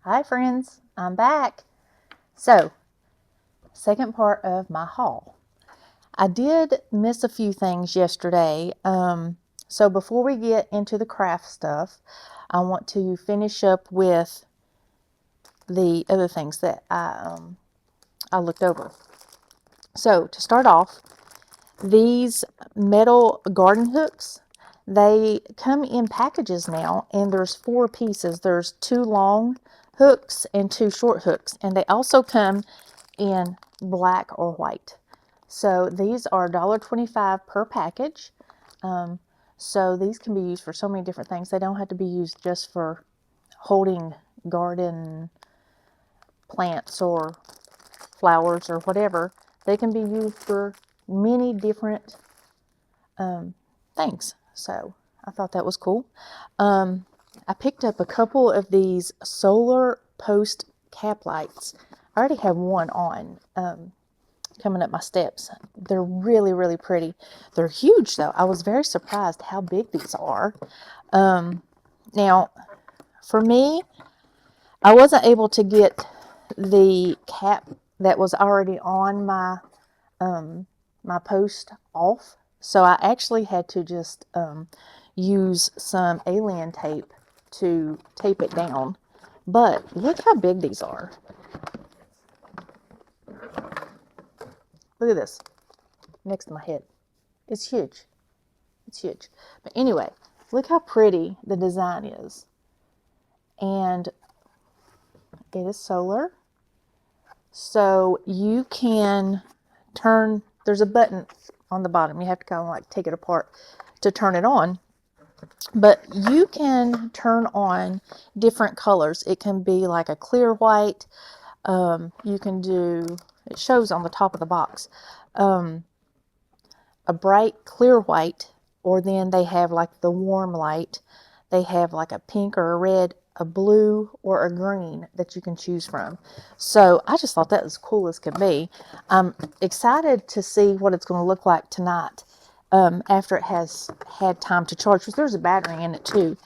Hi friends, I'm back. So, second part of my haul. I did miss a few things yesterday. So before we get into the craft stuff, I want to finish up with the other things that I looked over. So to start off, these metal garden hooks, they come in packages now, and there's 4 pieces. There's 2 long hooks and 2 short hooks, and they also come in black or white. So these are $1.25 per package. Um, so these can be used for so many different things. They don't have to be used just for holding garden plants or flowers or whatever. They can be used for many different things. So I thought that was cool. I picked up a couple of these solar post cap lights. I already have one on. Coming up my steps. They're really, really pretty. They're huge though. I was very surprised how big these are. Now, for me, I wasn't able to get the cap that was already on my post off, so I actually had to just use some alien tape to tape it down. But look how big these are. Look at this next to my head. It's huge. It's huge. But anyway, look how pretty the design is. And it is solar. So you can turn, there's a button on the bottom. You have to kind of like take it apart to turn it on. But you can turn on different colors. It can be like a clear white. You can do, it shows on the top of the box, a bright clear white, or then they have like the warm light. They have like a pink or a red, a blue, or a green that you can choose from. So I just thought that was cool as could be. I'm excited to see what it's going to look like tonight after it has had time to charge, because there's a battery in it too.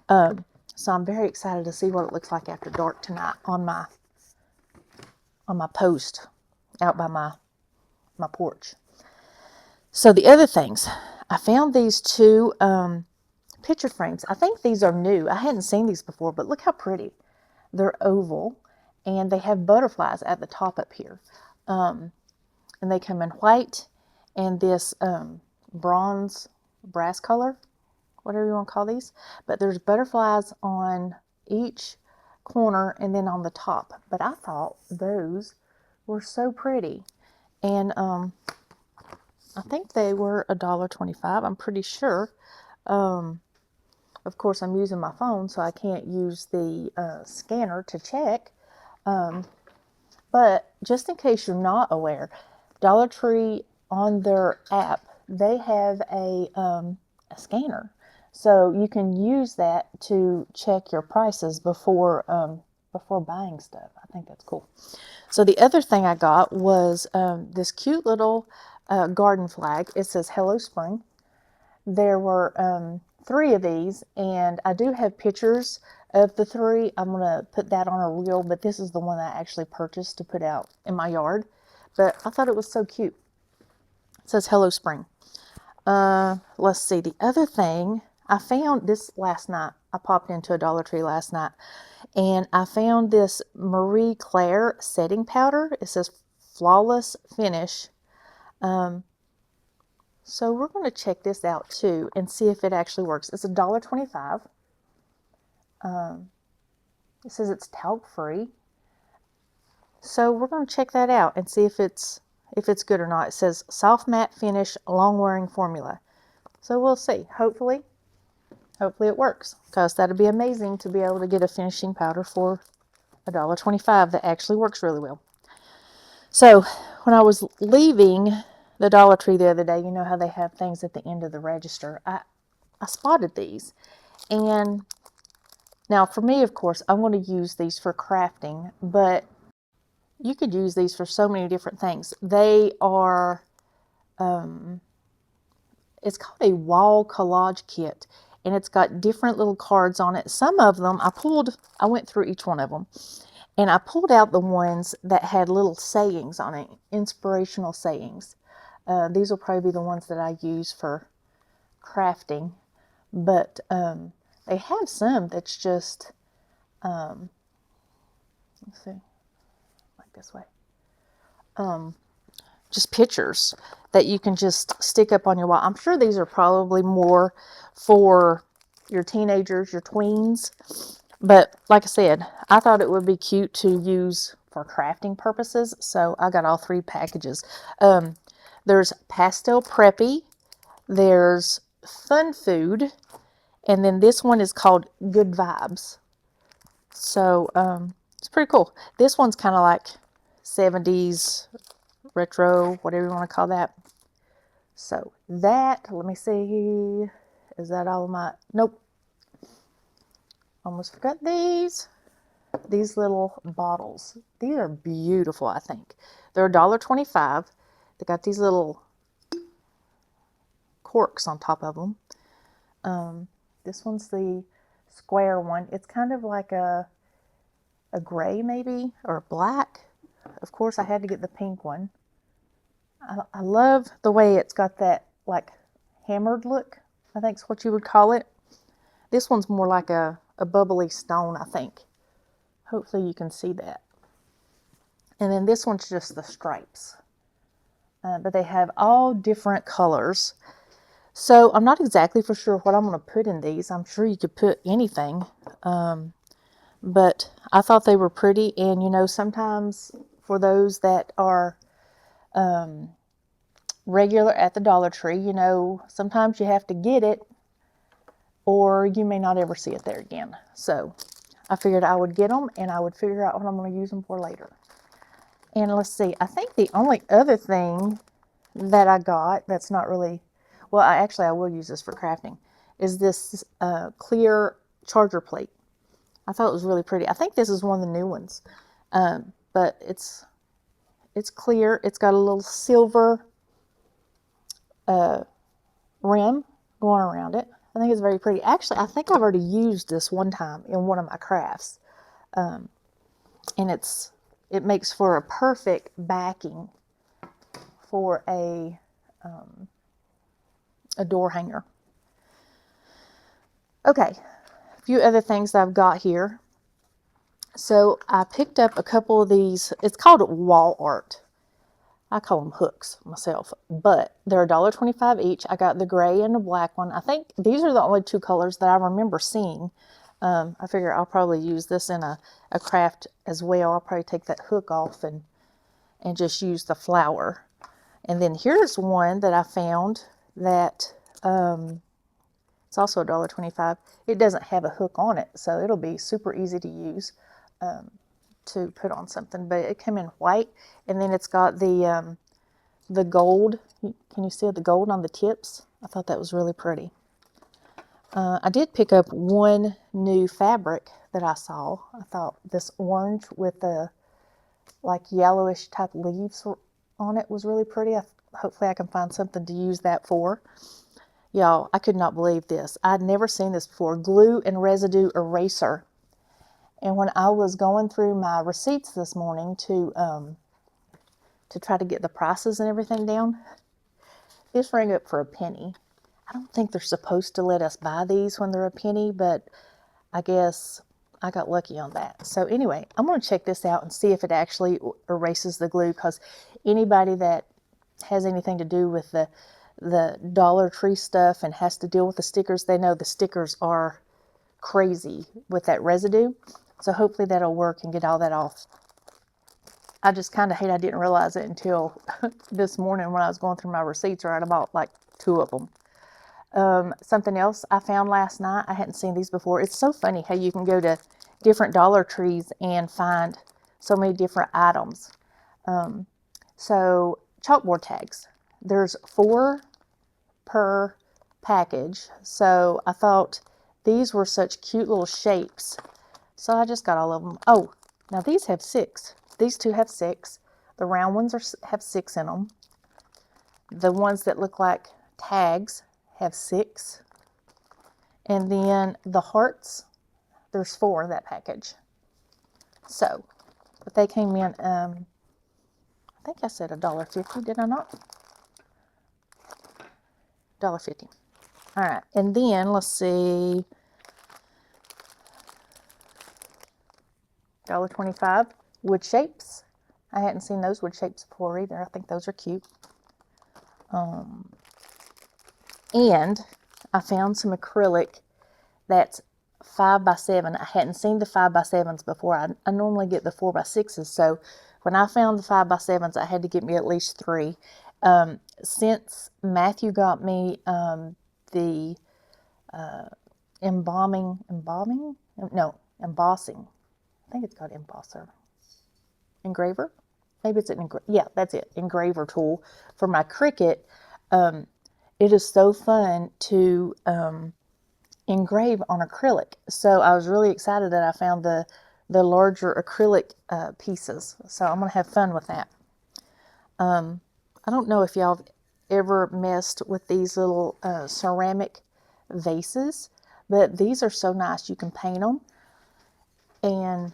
So I'm very excited to see what it looks like after dark tonight on my post out by my porch. So the other things, I found these 2 picture frames. I think these are new. I hadn't seen these before, but look how pretty. They're oval, and they have butterflies at the top up here. And they come in white and this bronze, brass color, whatever you want to call these. But there's butterflies on each corner and then on the top. But I thought those were so pretty. And I think they were $1.25. I'm pretty sure. Of course, I'm using my phone, so I can't use the scanner to check. But just in case you're not aware, Dollar Tree on their app, they have a scanner. So you can use that to check your prices before buying stuff. I think that's cool. So the other thing I got was this cute little garden flag. It says Hello Spring. There were 3 of these, and I do have pictures of the 3. I'm going to put that on a reel, but this is the one I actually purchased to put out in my yard. But I thought it was so cute. It says Hello Spring. Let's see. The other thing, I found this last night. I popped into a Dollar Tree last night, and I found this Marie Claire setting powder. It says Flawless Finish. So we're going to check this out too and see if it actually works. It's $1.25. It says it's talc free. So we're going to check that out and see if it's good or not. It says soft matte finish, long wearing formula. So we'll see. Hopefully it works, because that'd be amazing to be able to get a finishing powder for $1.25 that actually works really well. So when I was leaving the Dollar Tree the other day, you know how they have things at the end of the register. I spotted these, and now for me, of course, I'm going to use these for crafting, but you could use these for so many different things. They are, it's called a wall collage kit, and it's got different little cards on it. Some of them, I went through each one of them, and I pulled out the ones that had little sayings on it, inspirational sayings. These will probably be the ones that I use for crafting, but they have some that's just, let's see, like this way, just pictures that you can just stick up on your wall. I'm sure these are probably more for your teenagers, your tweens, but like I said, I thought it would be cute to use for crafting purposes, so I got all 3 packages. There's Pastel Preppy, there's Fun Food, and then this one is called Good Vibes. So it's pretty cool. This one's kind of like 70s retro, whatever you want to call that. So that, let me see, is that all of my, nope, almost forgot these little bottles. These are beautiful, I think. They're $1.25. They got these little corks on top of them. This one's the square one. It's kind of like a gray maybe, or black. Of course, I had to get the pink one. I love the way it's got that like hammered look, I think is what you would call it. This one's more like a bubbly stone, I think. Hopefully you can see that. And then this one's just the stripes. But they have all different colors. So I'm not exactly for sure what I'm going to put in these. I'm sure you could put anything. But I thought they were pretty. And, you know, sometimes for those that are regular at the Dollar Tree, you know, sometimes you have to get it or you may not ever see it there again. So I figured I would get them and I would figure out what I'm going to use them for later. And let's see, I think the only other thing that I got that's not really, well, I will use this for crafting, is this clear charger plate. I thought it was really pretty. I think this is one of the new ones, but it's clear. It's got a little silver rim going around it. I think it's very pretty. Actually, I think I've already used this one time in one of my crafts, and it makes for a perfect backing for a door hanger. Okay, a few other things that I've got here. So I picked up a couple of these. It's called wall art. I call them hooks myself, but they're $1.25 each. I got the gray and the black one. I think these are the only 2 colors that I remember seeing. I figure I'll probably use this in a craft as well. I'll probably take that hook off and just use the flower. And then here's one that I found that it's also $1.25. It doesn't have a hook on it, so it'll be super easy to use to put on something. But it came in white, and then it's got the gold. Can you see the gold on the tips? I thought that was really pretty. I did pick up one new fabric that I saw. I thought this orange with the like yellowish type leaves on it was really pretty. Hopefully I can find something to use that for. Y'all, I could not believe this. I'd never seen this before. Glue and residue eraser. And when I was going through my receipts this morning to try to get the prices and everything down, this rang up for a penny. I don't think they're supposed to let us buy these when they're a penny, but I guess I got lucky on that. So anyway, I'm going to check this out and see if it actually erases the glue, because anybody that has anything to do with the Dollar Tree stuff and has to deal with the stickers, they know the stickers are crazy with that residue. So hopefully that'll work and get all that off. I just kind of hate I didn't realize it until this morning when I was going through my receipts, right? I bought like 2 of them. Something else I found last night, I hadn't seen these before. It's so funny how you can go to different Dollar Trees and find so many different items. So chalkboard tags. There's 4 per package. So I thought these were such cute little shapes. So I just got all of them. Oh, now these have 6. These 2 have 6. The round ones have 6 in them. The ones that look like tags have 6. And then the hearts, there's 4 in that package. So, but they came in, I think I said $1.50, did I not? $1.50. All right, and then let's see, $1.25 wood shapes. I hadn't seen those wood shapes before either. I think those are cute. And I found some acrylic that's 5 by 7. I hadn't seen the 5 by 7s before. I normally get the 4 by 6s. So when I found the 5 by 7s, I had to get me at least 3. Since Matthew got me the embossing. I think it's called engraver. Maybe it's yeah, that's it, engraver tool for my Cricut. It is so fun to engrave on acrylic. So I was really excited that I found the larger acrylic pieces. So I'm gonna have fun with that. I don't know if y'all have ever messed with these little ceramic vases, but these are so nice. You can paint them and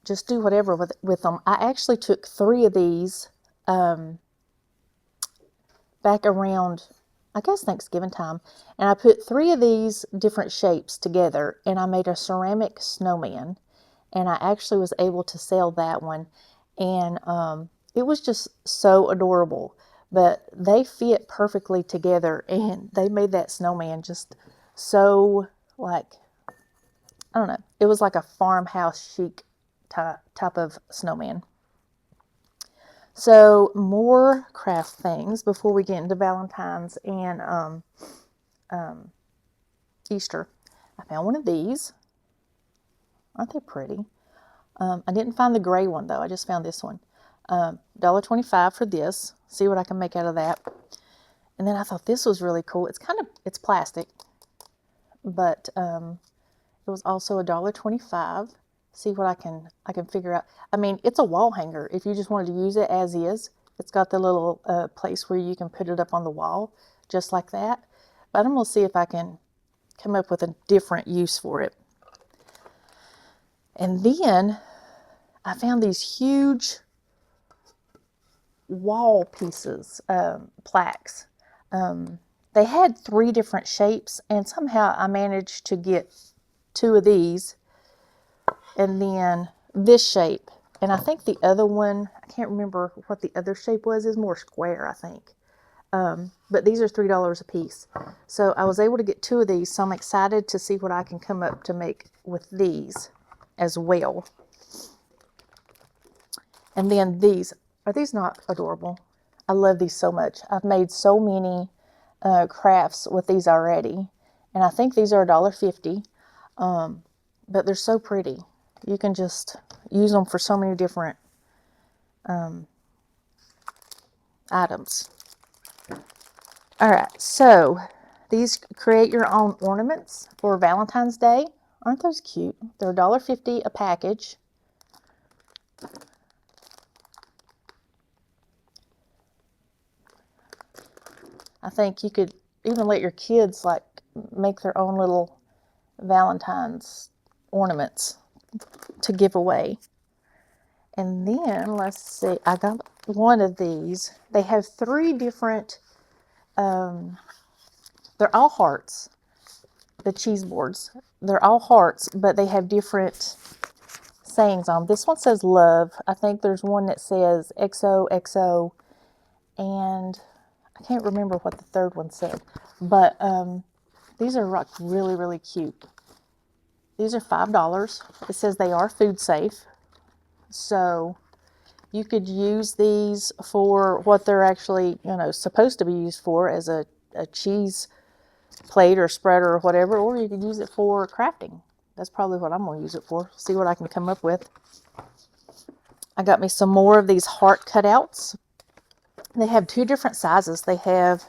just do whatever with them. I actually took 3 of these back around, I guess, Thanksgiving time, and I put 3 of these different shapes together, and I made a ceramic snowman, and I actually was able to sell that one, and it was just so adorable. But they fit perfectly together, and they made that snowman just so, like, I don't know, it was like a farmhouse chic type of snowman. So more craft things before we get into Valentine's and Easter. I found one of these. Aren't they pretty? I didn't find the gray one though. I just found this one. $1.25 for this. See what I can make out of that. And then I thought this was really cool. It's plastic, but it was also $1.25. See what I can figure out. I mean, it's a wall hanger. If you just wanted to use it as is, it's got the little place where you can put it up on the wall, just like that. But I'm gonna see if I can come up with a different use for it. And then I found these huge wall pieces, plaques. They had 3 different shapes, and somehow I managed to get 2 of these, and then this shape. And I think the other one, I can't remember what the other shape was, is more square, I think. But these are $3 a piece. So I was able to get 2 of these, so I'm excited to see what I can come up to make with these as well. And then these, are these not adorable? I love these so much. I've made so many crafts with these already, and I think these are $1.50, but they're so pretty. You can just use them for so many different items. All right, so these create your own ornaments for Valentine's Day. Aren't those cute? They're $1.50 a package. I think you could even let your kids like make their own little Valentine's ornaments to give away. And then let's see, I got one of these. They have 3 different, they're all hearts, the cheese boards. They're all hearts, but they have different sayings on them. This one says love. I think there's one that says XOXO, and I can't remember what the third one said, but these are like really, really cute. These are $5. It says they are food safe. So you could use these for what they're actually, supposed to be used for, as a cheese plate or spreader or whatever, or you could use it for crafting. That's probably what I'm going to use it for. See what I can come up with. I got me some more of these heart cutouts. They have 2 different sizes. They have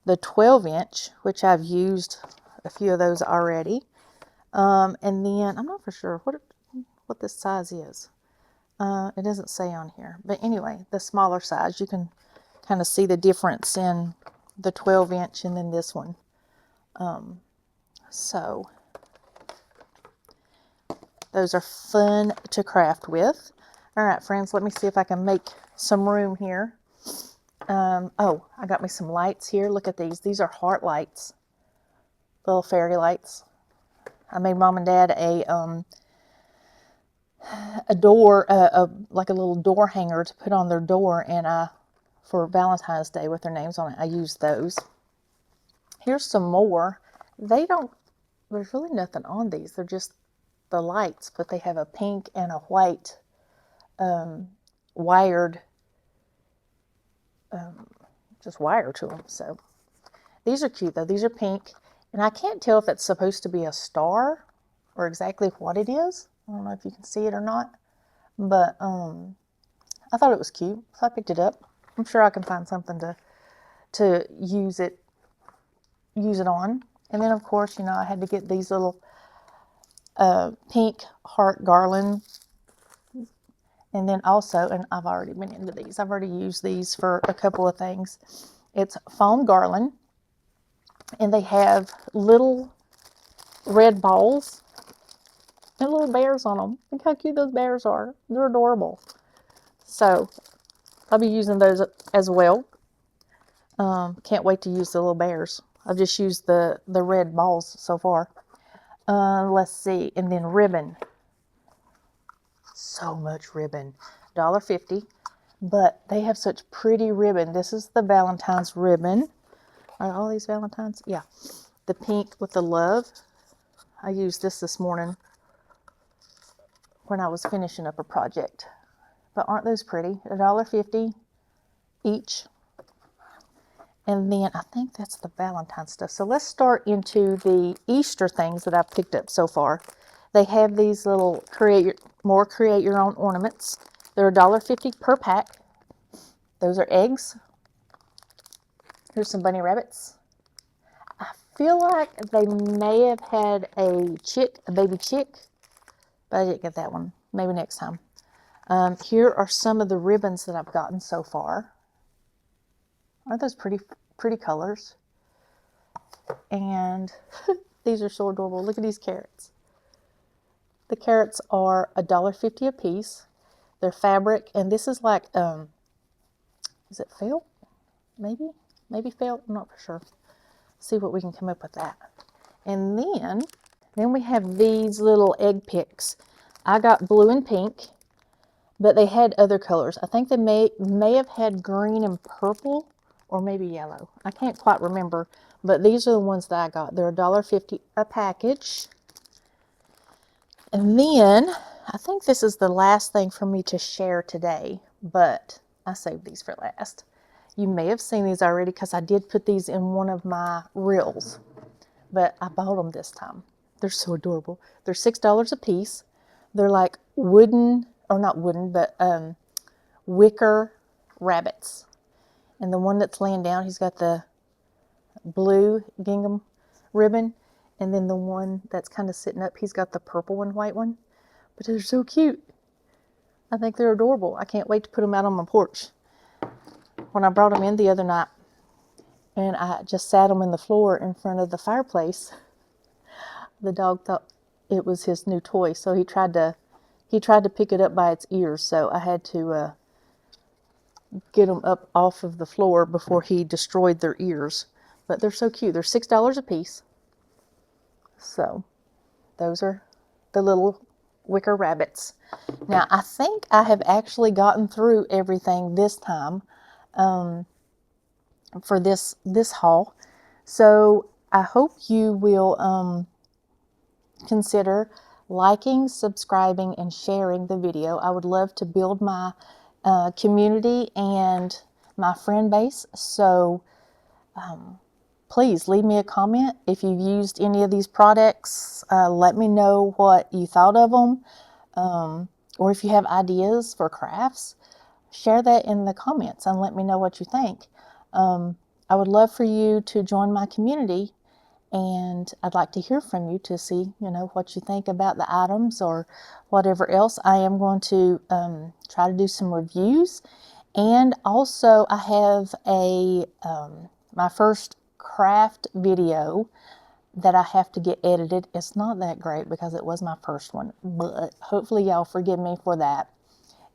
the 12-inch, which I've used a few of those already. And then I'm not for sure what this size is. It doesn't say on here. But anyway, the smaller size, you can kind of see the difference in the 12-inch and then this one. So those are fun to craft with. All right, friends, let me see if I can make some room here. Oh, I got me some lights here. Look at these. These are heart lights, little fairy lights. I made Mom and Dad a door, like a little door hanger to put on their door, and for Valentine's Day with their names on it, I used those. Here's some more. There's really nothing on these. They're just the lights, but they have a pink and a white wired, just wire to them. So these are cute though. These are pink, and I can't tell if it's supposed to be a star or exactly what it is. I don't know if you can see it or not, but I thought it was cute, so I picked it up. I'm sure I can find something to use it on. And then of course, you know, I had to get these little pink heart garland. And then also, and I've already been into these, I've already used these for a couple of things. It's foam garland, and they have little red balls and little bears on them. Look how cute those bears are. They're adorable. So I'll be using those as well. Can't wait to use the little bears. I've just used the red balls so far. Let's see, and then ribbon. So much ribbon, $1.50, but they have such pretty ribbon. This is the Valentine's ribbon. Are all these Valentines? Yeah, the pink with the love. I used this morning when I was finishing up a project. But aren't those pretty? $1.50 each. And then I think that's the Valentine stuff. So let's start into the Easter things that I've picked up so far. They have these little create your own ornaments. They're $1.50 per pack. Those are eggs. Here's some bunny rabbits. I feel like they may have had a baby chick, but I didn't get that one. Maybe next time. Here are some of the ribbons that I've gotten so far. Aren't those pretty colors? And these are so adorable. Look at these carrots. The carrots are $1.50 a piece. They're fabric, and this is like, is it felt? Maybe felt, I'm not for sure. See what we can come up with that. And then we have these little egg picks. I got blue and pink, but they had other colors. I think they may have had green and purple, or maybe yellow. I can't quite remember, but these are the ones that I got. They're $1.50 a package. And then, I think this is the last thing for me to share today, but I saved these for last. You may have seen these already because I did put these in one of my reels, but I bought them this time. They're so adorable. They're $6 a piece. They're like wooden, or not wooden, but wicker rabbits. And the one that's laying down, he's got the blue gingham ribbon. And then the one that's kind of sitting up, he's got the purple and white one. But they're so cute. I think they're adorable. I can't wait to put them out on my porch. When I brought them in the other night, and I just sat them in the floor in front of the fireplace, the dog thought it was his new toy, so he tried to pick it up by its ears. So I had to get them up off of the floor before he destroyed their ears. But they're so cute. They're $6 a piece. So those are the little wicker rabbits. Now I think I have actually gotten through everything this time for this haul. So I hope you will consider liking, subscribing, and sharing the video. I would love to build my community and my friend base. So please leave me a comment if you've used any of these products. Let me know what you thought of them, or if you have ideas for crafts, share that in the comments and let me know what you think. I would love for you to join my community, and I'd like to hear from you to see, what you think about the items or whatever else. I am going to try to do some reviews, and also I have my first craft video that I have to get edited. It's not that great because it was my first one, but hopefully y'all forgive me for that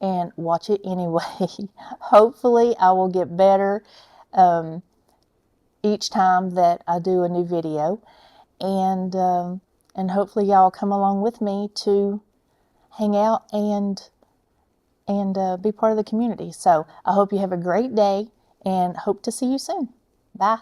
and watch it anyway. Hopefully I will get better each time that I do a new video, and hopefully y'all come along with me to hang out and be part of the community. So I hope you have a great day and hope to see you soon. Bye.